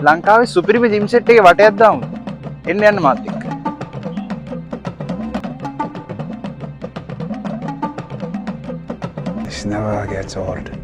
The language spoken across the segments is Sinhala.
ලංකාවේ සුපිරිම ජිම් සෙට් එකේ වටයක් දාමු. එන්න යන්න මාත් එක්ක. This never gets old.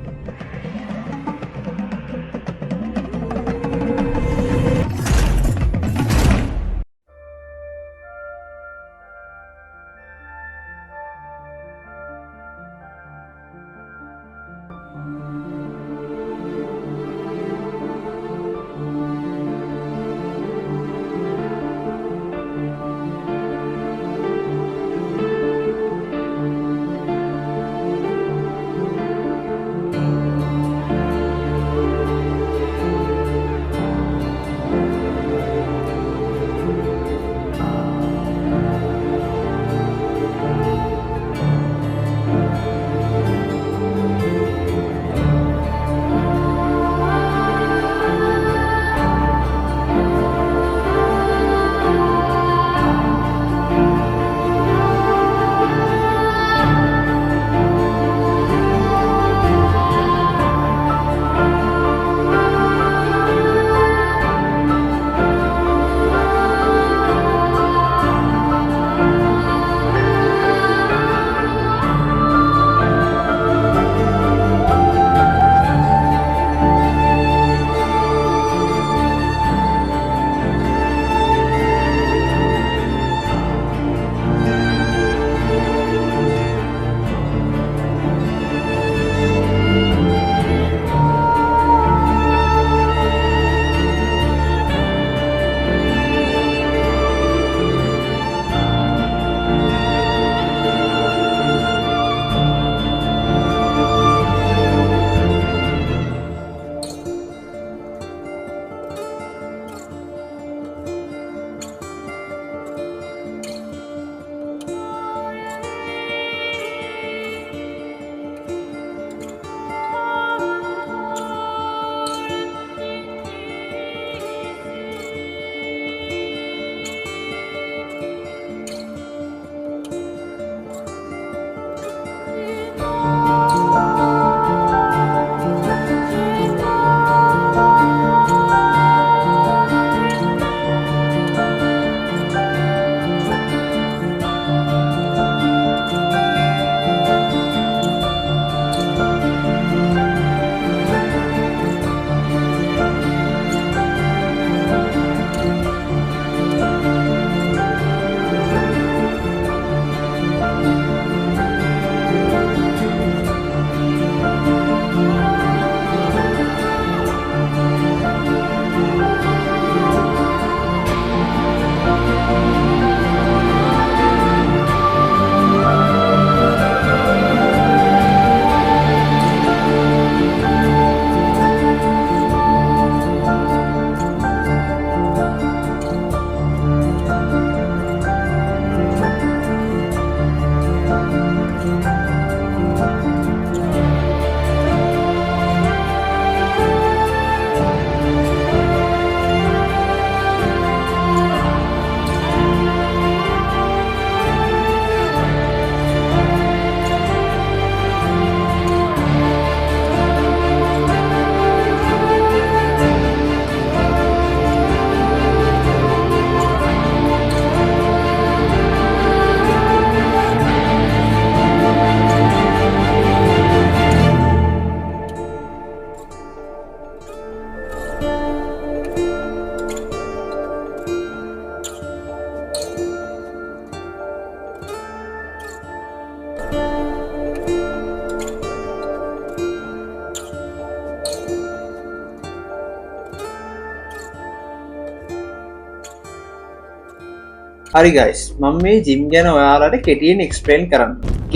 හරි ගයිස් මම මේ ජිම් ගැන ඔයාලට කෙටියෙන් එක්ස්ප්ලেইন කරන්න.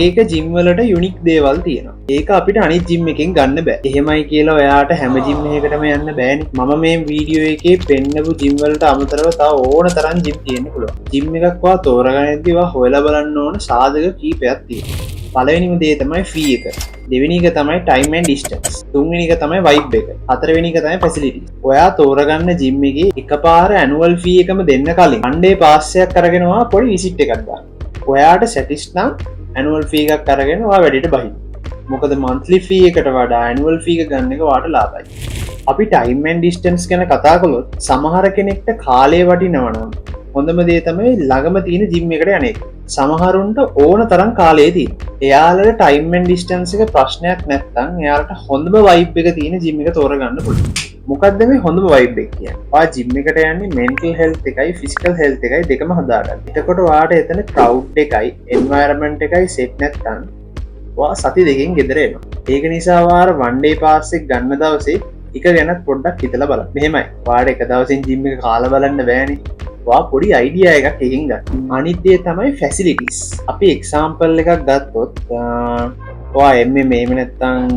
එක ජිම් වලට යුනික් දේවල් තියෙනවා. ඒක අපිට අනිත් ජිම් එකෙන් ගන්න බෑ. එහෙමයි කියලා ඔයාට හැම ජිම් එකකටම යන්න බෑනේ. මම මේ වීඩියෝ එකේ පෙන්නපු ජිම් වලට අමතරව තව ඕන තරම් ජිම් තියෙන්න පුළුවන්. ජිම් එකක් වා තෝරගන්නදී වා හොයලා බලන්න ඕන සාධක කීපයක් තියෙනවා. පළවෙනිම දේ තමයි ෆී එක. දෙවෙනි එක තමයි ටයිම් ඇන්ඩ් ඩිස්ටන්ස්. තුන්වෙනි එක තමයි වයිබ් එක. හතරවෙනි එක තමයි ෆැසිලිටිස්. ඔයා තෝරගන්න ජිම් එකේ එකපාර ඇනුවල් ෆී එකම දෙන්න කලින් ෆන්ඩේ පාස් එකක් අරගෙනවා පොඩි විසිට් එකක් දාන්න. ඔයාට සැටිස් නම් ඇනුවල් ෆී එකක් අරගෙන ඔයා වැඩේට බහින්න. මොකද මන්ත්ලි ෆී එකට වඩා ඇනුවල් ෆී එක ගන්න එක වාට ලාභයි. අපි ටයිම් ඇන්ඩ් ඩිස්ටන්ස් ගැන කතා කළොත් සමහර කෙනෙක්ට කාලය වටිනවනම් හොඳම දේ තමයි ළඟම තියෙන ජිම් එකට යන එක. සමහරුන්ට ඕන තරම් කාලය තියෙනවා. එයාලට ටයිම් ඇන්ඩ් ඩිස්ටන්ස් එක ප්‍රශ්නයක් නැත්නම් එයාලට හොඳම වයිබ් එක තියෙන ජිම් එක තෝරගන්න පුළුවන්. මොකක්ද මේ හොඳම වයිබ් එක කියන්නේ? ඔයා ජිම් එකට යන්නේ මෙන්ටල් හෙල්ත් එකයි ෆිසිකල් හෙල්ත් එකයි දෙකම හදාගන්න. එතකොට ඔයාට එතන ක්‍රවුඩ් එකයි එන්වයරන්මන්ට් එකයි සෙට් නැත්නම් ඔයා සති දෙකකින් ගෙදර එනවා. ඒක නිසා ඔයාලා වන් ඩේ පාස් එක ගන්න දවසේ එක ගැනත් පොඩ්ඩක් හිතලා බලන්න. මෙහෙමයි. ඔයාට එක දවසින් ජිම් එක කාලා බලන්න බෑනේ. ඔයා පොඩි අයිඩියා එකක් එකකින් ගන්න. අනිත් දේ තමයි ෆැසිලිටිස්. අපි එක්සාම්පල් එකක් ගත්තොත් ඔයා MMA එහෙම නැත්නම්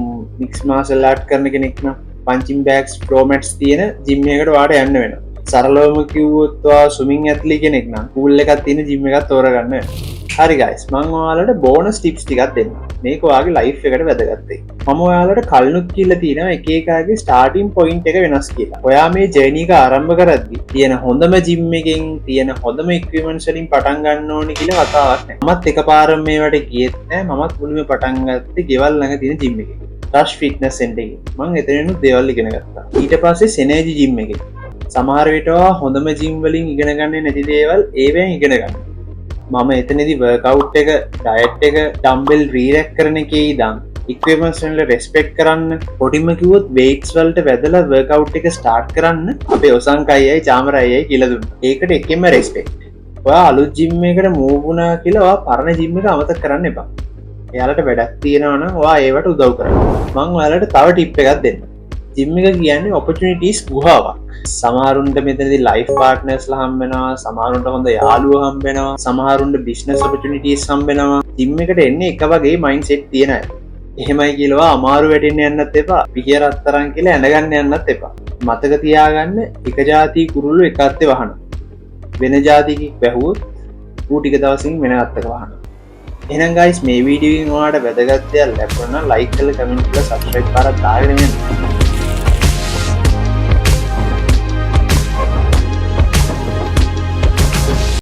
මික්ස් මාෂල් ආර්ට් කරන කෙනෙක් නම් පංචින් බෑග්ස් ප්‍රෝමැට්ස් තියෙන ජිම් එකකට ඔයාට යන්න වෙනවා. සරලවම කිව්වොත් ඔයා ස්විමින් ඇත්ලි කෙනෙක් නම් පූල් එකක් තියෙන ජිම් එකක් තෝරගන්න වෙනවා. හරි ගයිස්, මම ඔයාලට බෝනස් ටිප්ස් ටිකක් දෙන්න. මේක ඔයාගේ ලයිෆ් එකට වැදගත් එකක්. මම ඔයාලට කලිනුත් කියලා තියෙනවා එක එක අයගේ ස්ටාර්ටින් පොයින්ට් එක වෙනස් කියලා. ඔයා මේ ජර්නි එක ආරම්භ කරද්දී තියෙන හොඳම ජිම් එකෙන් තියෙන හොඳම ඉක්විප්මන්ට්ස් වලින් පටන් ගන්න ඕනේ කියලා කතාවක් නැහැ. මමත් එකපාරම මේවට ගියෙත් නැහැ. මමත් මුලින්ම පටන් ගත්තේ ගෙවල් ළඟ තියෙන ජිම් එකකින්. රෂ් ෆිට්නස් සෙන්ටර් එකකින්. මම එතනිනුත් දේවල් ඉගෙන ගත්තා. ඊට පස්සේ සෙනර්ජි ජිම් එකකින්. සමහර විට ඔයා හොඳම ජිම් වලින් ඉගෙන ගන්නේ නැති දේවල් ඒවෙන් ඉගෙන ගන්න. මම එතනදි වර්කවුට් එක ඩයට් එක ඩම්බෙල් රීරැක් කරන එකේ ඉඳන් ඉක්විප්මන්ට්ස් වල රෙස්පෙක්ට් කරන්න පොඩිම කිව්වොත් weights වලට වැදලා වර්කවුට් එක ස්ටාර්ට් කරන්න අපේ ඔසංක අයියයි චාමර අයියයි කියලා දුන්නා. ඒකට එකෙන්ම රෙස්පෙක්ට්. ඔයා අලුත් ජිම් එකකට මූව් වුණා කියලා ඔයා පරණ ජිම් එක අමතක කරන්න එපා. එයාලට වැඩක් තියෙනවා නම් ඔයා ඒවට උදව් කරන්න. මම ඔයාලට තව ටිප් එකක් දෙන්නම්. ජිම් එක කියන්නේ ඔපචුනිටිස් ගුහාවක්. සමහරුන්ට මෙතනදී ලයිෆ් පාර්ට්නර්ස්ලා හම්බ වෙනවා, සමහරුන්ට හොඳ යාළුවෝ හම්බ වෙනවා, සමහරුන්ට බිස්නස් ඔපචුනිටිස් හම්බ වෙනවා. ජිම් එකට එන්නේ එක වගේ මයින්ඩ්සෙට් තියෙන අය. එහෙමයි කියලා අමාරු වැටෙන්න යන්නත් එපා, පිහිය රත්තරන් කියලා ඇඳගන්න යන්නත් එපා. මතක තියාගන්න එක જાති කුරුල්ලෝ එක අත්තේ වහනවා. වෙන જાතිකෙක් වැහුවොත් ඌ ටික දවසින් වෙන අත්තක වහනවා. එහෙනම් guys මේ වීඩියෝ එකෙන් ඔයාලට වැදගත් දේවල් ලැබුණා නම් like කරලා comment කරලා subscribe කරලා දාගෙන යන්න.